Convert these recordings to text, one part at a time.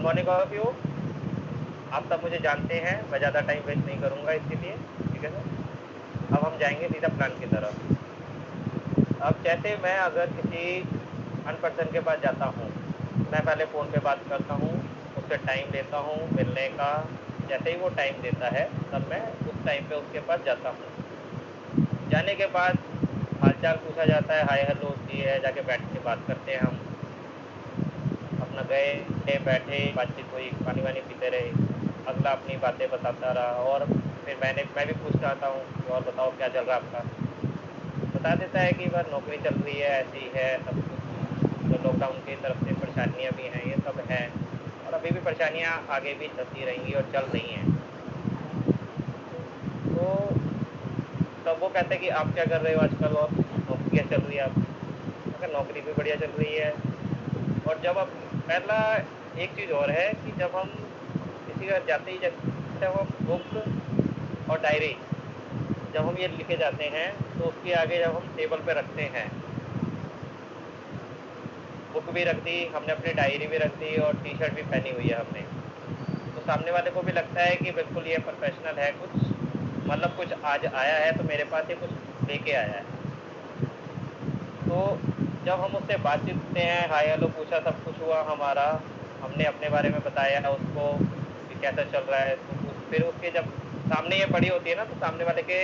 Good morning all of you. आप सब मुझे जानते हैं, मैं ज़्यादा टाइम वेस्ट नहीं करूँगा इसके लिए, ठीक है सर। अब हम जाएंगे सीधा प्लान की तरफ। अब जैसे मैं अगर किसी अनपर्सन के पास जाता हूँ, मैं पहले फ़ोन पे बात करता हूँ, उससे टाइम लेता हूँ मिलने का। जैसे ही वो टाइम देता है तब मैं उस टाइम पे उसके पास जाता हूँ। जाने के बाद हालचाल पूछा जाता है, हाय हेलो होती है, जाके बैठ के बात करते हैं हम। अपना गए बैठे, बातचीत हुई, पानी वानी पीते रहे, अगला अपनी बातें बताता रहा और फिर मैं भी पूछता आता हूँ कि और बताओ क्या चल रहा है आपका। बता देता है कि बस नौकरी चल रही है, ऐसे ही है सब कुछ। जो लॉकडाउन की तरफ से परेशानियां भी हैं, ये सब हैं और अभी भी परेशानियां आगे भी चलती रहेंगी और चल रही हैं। तो तब वो कहते हैं कि आप क्या कर रहे हो आजकल और नौकरी क्या चल रही है आपकी। अगर नौकरी भी बढ़िया चल रही है। और जब अब पहला एक चीज़ और है कि जब हम किसी का जाते ही जैसे हम बुक और डायरी जब हम ये लिखे जाते हैं तो उसके आगे जब हम टेबल पे रखते हैं, बुक भी रख दी हमने, अपनी डायरी भी रख दी और टी शर्ट भी पहनी हुई है हमने, तो सामने वाले को भी लगता है कि बिल्कुल ये प्रोफेशनल है, कुछ मतलब कुछ आज आया है तो मेरे पास ये कुछ लेके आया है। तो जब हम उससे बातचीत करते हैं, हाय हेलो पूछा, सब कुछ हुआ हमारा, हमने अपने बारे में बताया उसको कि कैसा चल रहा है, तो फिर उसके जब सामने ये पड़ी होती है ना, तो सामने वाले के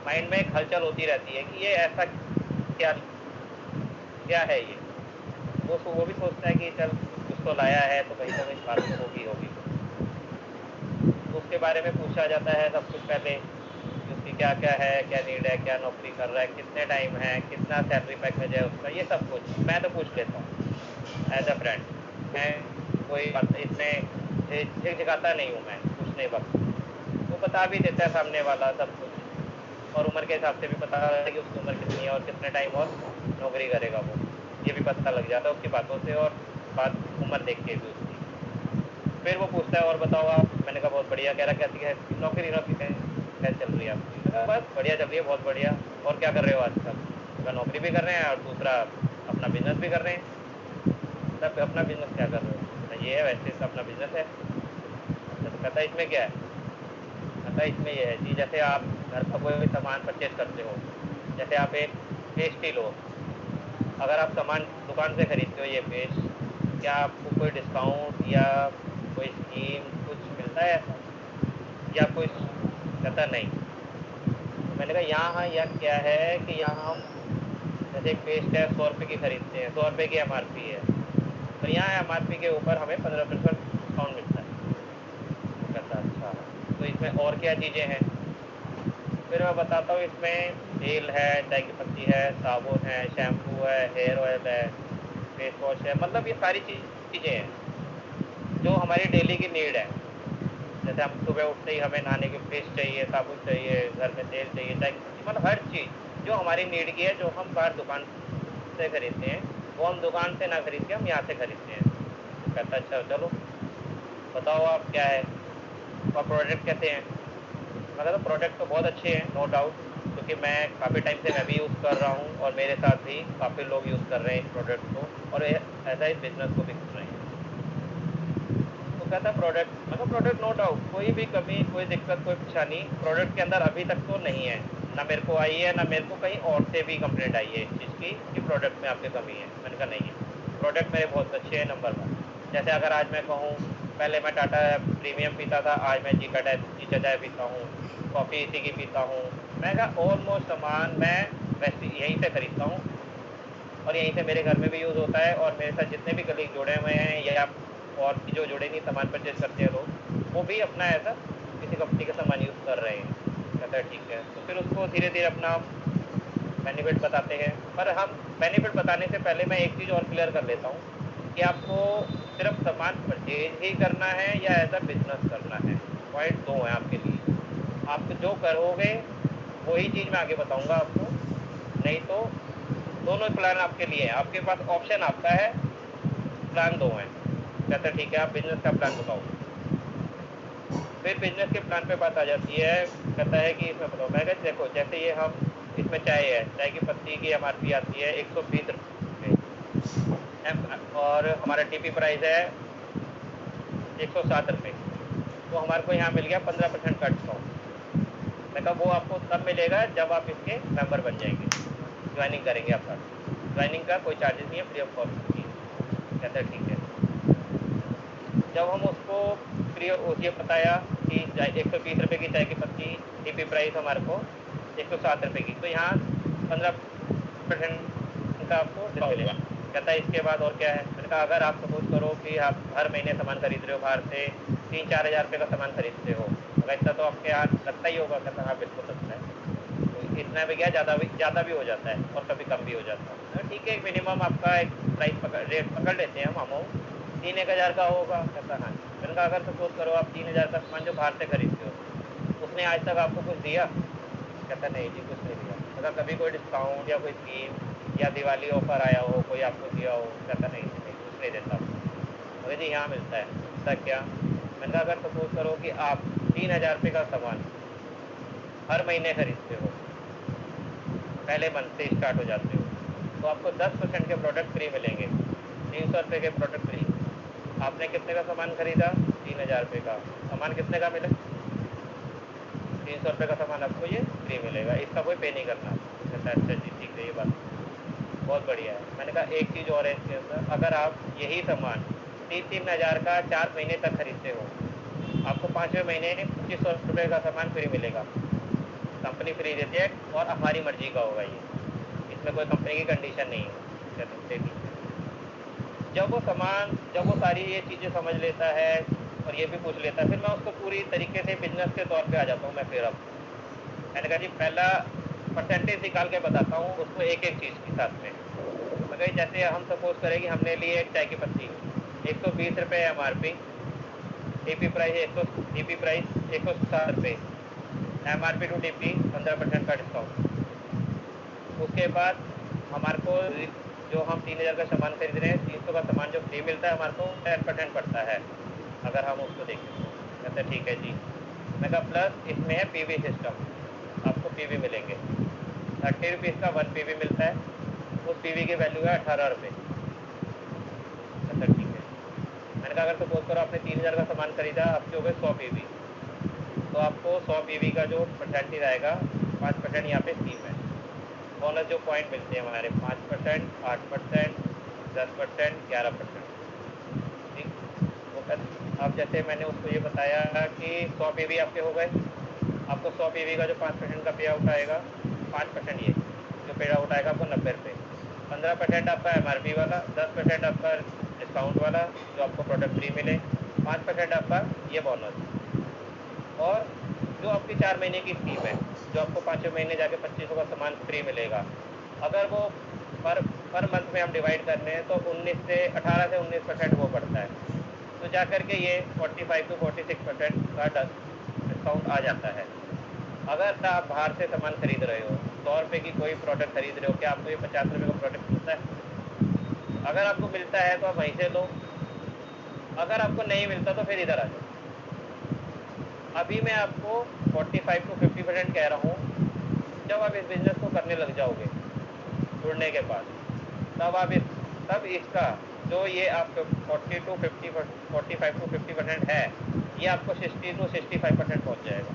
माइंड में एक हलचल होती रहती है कि ये ऐसा क्या क्या है ये। वो भी सोचता है कि चल कुछ तो लाया है तो कहीं तो कहीं बात तो होगी होगी कुछ। तो उसके बारे में पूछा जाता है सब कुछ पहले कि उसकी क्या-क्या है, क्या नीड है, क्या नौकरी कर रहा है, कितने टाइम है, कितना सैलरी पैकेज है उसका, ये सब कुछ मैं तो पूछ लेता हूँ एज़ अ फ्रेंड। मैं कोई बात इसमें झिकझिकाता नहीं हूँ मैं पूछने वक़्त। वो बता भी देता है सामने वाला सब कुछ और उम्र के हिसाब से भी पता है कि उसकी उम्र कितनी है और कितने टाइम और नौकरी करेगा वो। ये भी पता लग जाता है उसकी बातों से और बात उम्र देख के भी उसकी। फिर वो पूछता है और बताओ आप, मैंने कहा बहुत बढ़िया, कह रहा कैसी है नौकरी नौकरी कैसे चल रही है आपकी? मैंने कहा बस बढ़िया चल रही है, बहुत बढ़िया। और क्या कर रहे हो आजकल? कहा नौकरी भी कर रहे हैं और दूसरा अपना बिज़नेस भी कर रहे हैं। तब अपना बिज़नेस क्या कर रहे हो? मैंने कहा ये है, वैसे इसका अपना बिज़नेस है। अच्छा, तो कहता है इसमें क्या है? मैं कहा इसमें ये है जी, जैसे आप घर का कोई भी सामान परचेज़ करते हो, जैसे आप एक पेस्ट ही लो, अगर आप सामान दुकान से खरीदते हो ये पेस्ट, क्या आपको कोई डिस्काउंट या कोई स्कीम कुछ मिलता है ऐसा? या कुछ? कहता नहीं। तो मैंने कहा यहाँ यहाँ क्या है कि यहाँ हम जैसे एक पेस्ट है 100 रुपए की खरीदते हैं, 100 रुपए की एमआरपी है, पर यहाँ एमआरपी के ऊपर हमें 15% डिस्काउंट मिलता है। तो कहता अच्छा, तो इसमें और क्या चीज़ें हैं? तो फिर मैं बताता हूँ, इसमें तेल है, चाय की पत्ती है, साबुन है, शैम्पू है, हेयर ऑयल है, फेस वॉश है, मतलब ये सारी चीज़ें हैं जो हमारी डेली की नीड है। जैसे हम सुबह उठते ही हमें नहाने की पेस्ट चाहिए, साबुन चाहिए, घर में तेल चाहिए, चाय की पत्ती, मतलब हर चीज़ जो हमारी नीड की है, जो हम बाहर दुकान से खरीदते हैं, वो हम दुकान से ना खरीद के हम यहाँ से खरीदते हैं। तो कहता है अच्छा चलो, बताओ आप क्या है? और प्रोडक्ट कैसे हैं? मैं कहा प्रोडक्ट तो बहुत अच्छे हैं, नो डाउट, क्योंकि मैं काफ़ी टाइम से मैं भी यूज़ कर रहा हूँ और मेरे साथ भी काफ़ी लोग यूज़ कर रहे हैं इस प्रोडक्ट को और ऐसा इस बिज़नेस को भी कर रहे हैं। तो कहता है प्रोडक्ट, मैं कहा प्रोडक्ट नो डाउट, कोई भी कमी, कोई दिक्कत, कोई परेशानी प्रोडक्ट के अंदर अभी तक तो नहीं है। ना मेरे को आई है, ना मेरे को कहीं और से भी कंप्लेंट आई है इस चीज़ की कि प्रोडक्ट में आपकी कमी है। मैंने कहा नहीं है, प्रोडक्ट मेरे बहुत अच्छे हैं, नंबर 1। जैसे अगर आज मैं कहूँ, पहले मैं टाटा प्रीमियम पीता था, आज मैं जीटा चाय पीता हूँ, कॉफ़ी इसी की पीता हूँ। मैं कहा ऑलमोस्ट सामान मैं वैसे यहीं से खरीदता हूँ और यहीं से मेरे घर में भी यूज़ होता है और मेरे साथ जितने भी कलीग जुड़े हुए हैं या और भी जो जुड़े नहीं, सामान परचेज़ करते हैं लोग, वो भी अपना ऐसा किसी कंपनी का सामान यूज़ कर रहे हैं। कहता है ठीक है, तो फिर उसको धीरे-धीरे अपना बेनिफिट बताते हैं। पर हम बेनिफिट बताने से पहले मैं एक चीज़ और क्लियर कर लेता हूँ कि आपको सिर्फ़ सामान परचेज़ ही करना है या एज़ अ बिज़नेस करना है। पॉइंट 2 है आपके लिए। आप जो करोगे, वही चीज़ मैं आगे बताऊँगा आपको, नहीं तो दोनों प्लान आपके लिए हैं, आपके पास ऑप्शन आपका है, प्लान 2 हैं। कहता है ठीक है, आप बिज़नेस का प्लान बताओ। फिर बिज़नेस के प्लान पे बात आ जाती है, कहता है कि इसमें बताओ। मैं कहा देखो, जैसे ये हम इसमें चाय है, चाय की पत्ती की एमआरपी आती है ₹120 और हमारा टीपी प्राइस है 107 रुपये। तो हमारे को यहाँ मिल गया 15% का डिस्काउंट। मैं कहा वो आपको तब मिलेगा जब आप इसके मेंबर बन जाएंगे, ज्वाइनिंग करेंगे आप साथ। ज्वाइनिंग का कोई चार्जेस नहीं है, फ्री ऑफ कॉस्ट होती है। कहता है ठीक है। जब हम उसको फ्री ये बताया कि 120 रुपये की चाय की पत्ती डीपी प्राइस हमारे को 107 रुपये की, तो यहाँ 15% का आपको डिस्काउंट मिलेगा। कहता है इसके बाद और क्या है। मैंने कहा अगर आप सपोज करो कि आप हर महीने सामान खरीद रहे हो, बाहर से 3-4 हज़ार रुपये का सामान खरीदते हो, अगर इतना तो आपके यहाँ लगता ही होगा। कहता हाँ बिल्कुल लगता है। तो इतना भी क्या, ज़्यादा भी हो जाता है और कभी कम भी हो जाता है। ठीक है, मिनिमम आपका एक प्राइस रेट पकड़ लेते हैं हम, अमाउंट 3-1 हज़ार का होगा। कहता हाँ जी। मैंने कहा अगर सपोज करो आप 3 हज़ार का सामान जो बाहर से खरीदते हो, उसने आज तक आपको कुछ दिया। कहता नहीं जी, कुछ नहीं दिया। अगर कभी कोई डिस्काउंट या कोई स्कीम या दिवाली ऑफर आया हो, कोई आपको दिया हो। कहता नहीं जी नहीं, कुछ नहीं देता। मगर जी यहाँ मिलता है। ऐसा क्या। मैंने कहा अगर सपोज करो कि आप 3 हज़ार रुपये का सामान हर महीने खरीदते हो, पहले मंथ से स्टार्ट हो जाते हो, तो आपको 10% के प्रोडक्ट फ्री मिलेंगे। 300 रुपये के प्रोडक्ट फ्री। आपने कितने का सामान खरीदा? 3 हज़ार रुपये का। सामान कितने का मिला? 300 रुपये का सामान आपको ये फ्री मिलेगा, इसका कोई पे नहीं करना आपको। कहता है अच्छा जी ठीक है, ये बात बहुत बढ़िया है। मैंने कहा एक चीज़ और है इसके अंदर, अगर आप यही सामान 3-3 हज़ार का 4 महीने तक खरीदते हो, आपको 5वें महीने 2500 रुपये का सामान फ्री मिलेगा। कंपनी फ्री देती है और हमारी मर्जी का होगा ये, इसमें कोई कंपनी की कंडीशन नहीं है। कहते ठीक है। जब वो सारी ये चीज़ें समझ लेता है और ये भी पूछ लेता है, फिर मैं उसको पूरी तरीके से बिजनेस के तौर पे आ जाता हूँ मैं फिर अब। मैंने कहा जी पहला परसेंटेज निकाल के बताता हूँ उसको एक-एक चीज़ के साथ में। मगर जैसे हम सपोज़ करें कि हमने ली एक चाय की पत्ती, 120 रुपये एमआरपी, डीपी प्राइस 160 रुपये, एमआरपी टू डीपी 15% का डिस्काउंट। उसके बाद हमारे को जो हम 3,000 का सामान खरीद रहे हैं, 300 का सामान जो फ्री मिलता है हमारे को 10% पड़ता है, अगर हम उसको देखें तो। कहते हैं ठीक है जी। मैं कहा प्लस इसमें है पीवी सिस्टम, आपको पीवी मिलेंगे। 30 रुपीज़ का 1 पीवी मिलता है, उस पीवी की वैल्यू है 18 रुपये। कहता है ठीक है जी। मैंने कहा अगर सपोज़ करो आपने 3,000 का सामान खरीदा, आपके हो गए 100 पीवी, तो आपको 100 पीवी का जो परसेंटेज आएगा 5% यहाँ पे स्कीम है। बोनस जो पॉइंट मिलते हैं हमारे 5%, 8%, 10%, 11%। ठीक। वो अब जैसे मैंने उसको ये बताया कि 100 पीवी आपके हो गए, आपको 100 पीवी का जो 5% का पे आउट आएगा, 5% ये जो पे आउट आएगा आपको 90 रुपये। 15% आपका एमआरपी वाला, 10% आपका डिस्काउंट वाला जो आपको प्रोडक्ट फ्री मिले, 5% आपका ये बोनस। और जो आपकी 4 महीने की स्कीम है, जो आपको 5वें महीने जाके 2500 का सामान फ्री मिलेगा। अगर वो पर पर मंथ में हम डिवाइड कर रहे हैं तो 18 से 19% वो पड़ता है। तो जाकर के ये 45 टू 46% का डिस्काउंट आ जाता है। अगर आप बाहर से सामान खरीद रहे हो, 100 रुपये की कोई प्रोडक्ट खरीद रहे हो, क्या आपको ये 50 रुपये का प्रोडक्ट मिलता है? अगर आपको मिलता है तो आप वहीं से लो, अगर आपको नहीं मिलता तो फिर इधर आ जाओ। अभी मैं आपको 45 टू 50% कह रहा हूँ। जब आप इस बिज़नेस को करने लग जाओगे, जुड़ने के बाद, तब आप इस तब इसका जो ये आपको 40 टू 50 45 टू 50% है, ये आपको 60 टू 65% पहुँच जाएगा।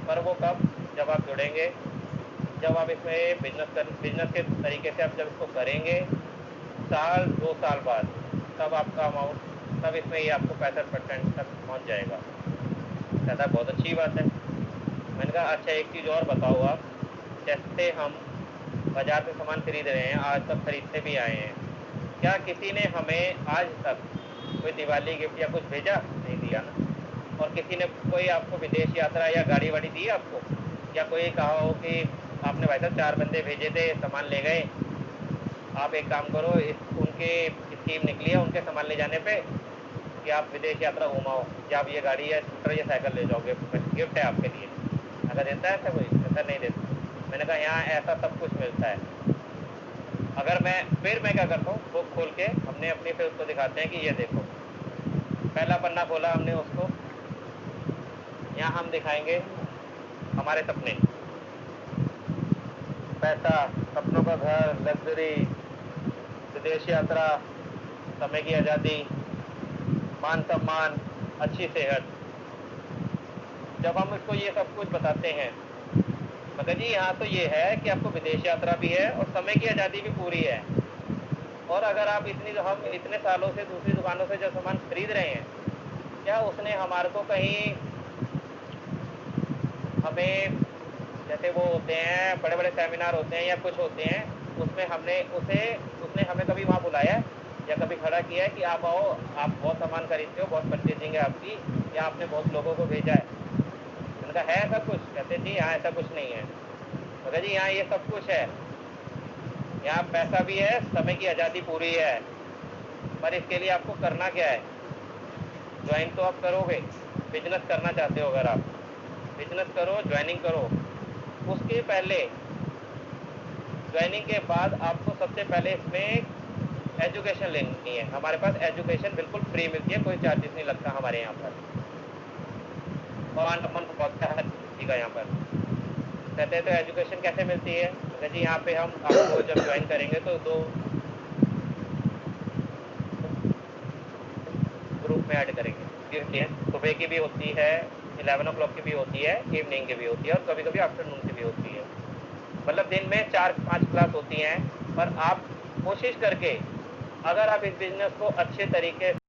पर वो कब? जब आप जुड़ेंगे, जब आप इसमें बिज़नेस के तरीके से आप जब इसको करेंगे, साल 2 साल बाद, तब आपका अमाउंट, तब इसमें ये आपको 65% तक पहुँच जाएगा। कहता है बहुत अच्छी बात है। मैंने कहा अच्छा एक चीज़ और बताओ आप, जैसे हम बाज़ार से सामान खरीद रहे हैं, आज तक खरीदते भी आए हैं, क्या किसी ने हमें आज तक कोई दिवाली गिफ्ट या कुछ भेजा? नहीं दिया ना। और किसी ने कोई आपको विदेश यात्रा या गाड़ी-वाड़ी दी है आपको? या कोई कहा हो कि आपने भाई साहब 4 बंदे भेजे थे, सामान ले गए, आप एक काम करो, इस उनके स्कीम निकली है उनके सामान ले जाने पे कि आप विदेश यात्रा घुमाओ या आप ये गाड़ी या स्कूटर या साइकिल ले जाओगे, गिफ्ट है आपके लिए। अगर देता है ऐसा कोई? ऐसा नहीं देता। मैंने कहा यहाँ ऐसा सब कुछ मिलता है। अगर मैं क्या करता हूँ, बुक खोल के हमने अपनी फिर उसको दिखाते हैं कि ये देखो, पहला पन्ना खोला हमने उसको, यहाँ हम दिखाएँगे हमारे सपने, पैसा, सपनों का घर, लग्ज़री, विदेश यात्रा, समय की आज़ादी, मान-सम्मान, अच्छी सेहत। जब हम उसको ये सब कुछ बताते हैं, मगर जी यहाँ तो ये है कि आपको विदेश यात्रा भी है और समय की आज़ादी भी पूरी है। और अगर आप हम इतने सालों से दूसरी दुकानों से जो सामान खरीद रहे हैं, क्या उसने हमारे को कहीं हमें जैसे वो होते हैं, बड़े-बड़े सेमिनार होते हैं या कुछ होते हैं, उसमें हमने उसे उसने हमें कभी वहाँ बुलाया है या कभी खड़ा किया है कि आप आओ, आप बहुत सामान खरीदते हो, बहुत परचेज़िंग है आपकी या आपने बहुत लोगों को भेजा है। मैंने कहा, "है ऐसा कुछ?" कहते, "जी, यहाँ ऐसा कुछ नहीं है।" मैं कहा, "जी, यहाँ ये सब कुछ है। यहाँ पैसा भी है, समय की आज़ादी पूरी है, पर इसके लिए आपको करना क्या है? जॉइन तो आप करोगे, बिज़नेस करना चाहते हो अगर आप, बिज़नेस करो, जॉइनिंग करो। उसके पहले जॉइनिंग के बाद आपको सबसे पहले इसमें एजुकेशन लेनी है। हमारे पास एजुकेशन बिल्कुल फ्री मिलती है, कोई चार्जेस नहीं लगता हमारे यहाँ पर। वन मंथ होता है हर किसी का यहाँ पर। कहते हैं तो एजुकेशन कैसे मिलती है? मैं कहा जी यहाँ पे हम आपको जब जॉइन करेंगे तो 2 ग्रुप में ऐड करेंगे। होती है, सुबह की भी होती है, 11 ओ क्लॉक की भी होती है, इवनिंग की भी होती है और कभी-कभी आफ्टरनून की भी होती है। मतलब दिन में 4-5 क्लास होती हैं, पर आप कोशिश करके अगर आप इस बिज़नेस को अच्छे तरीके